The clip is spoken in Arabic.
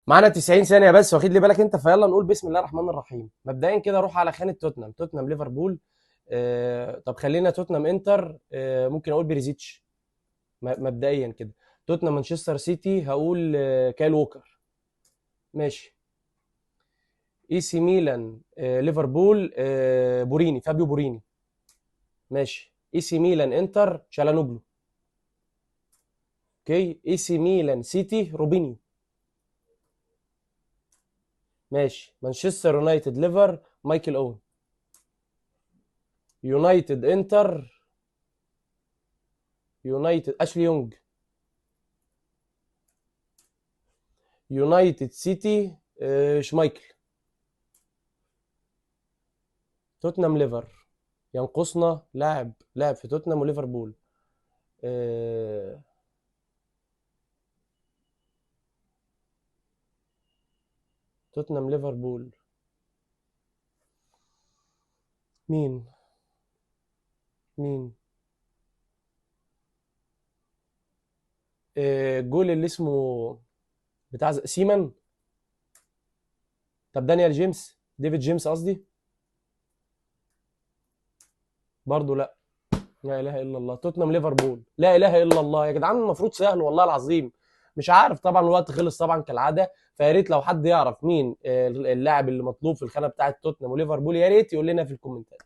معانا 90 ثانية بس، واخد لي بالك انت؟ فيلا نقول بسم الله الرحمن الرحيم. مبدئيا كده اروح على خانة توتنهام ليفربول. طب خلينا توتنهام انتر. ممكن اقول بريزيتش. مبدئيا كده. توتنهام مانشستر سيتي هقول كايل ووكر. ماشي. اي سي ميلان ليفربول بوريني، فابيو بوريني. ماشي. اي سي ميلان انتر تشالانوجلو. اوكي. اي سي ميلان سيتي روبينيو. ماشي. مانشستر يونايتد ليفر مايكل اوين. يونايتد انتر. يونايتد اشلي يونج. يونايتد سيتي شمايكل. توتنهام ليفر. ينقصنا لاعب في توتنهام وليفربول. آه، توتنهام ليفربول. مين؟ مين؟ الجول اللي اسمه بتاع سيمان. طب دانيال جيمس، ديفيد جيمس قصدي. برضه لا. لا اله الا الله. توتنهام ليفربول. لا اله الا الله يا جدعان، المفروض سهل والله العظيم. مش عارف طبعا، الوقت خلص طبعا كالعاده. فيا ريت لو حد يعرف مين اللاعب اللي مطلوب في الخانه بتاعه توتنهام وليفربول، يا ريت يقول لنا في الكومنتات.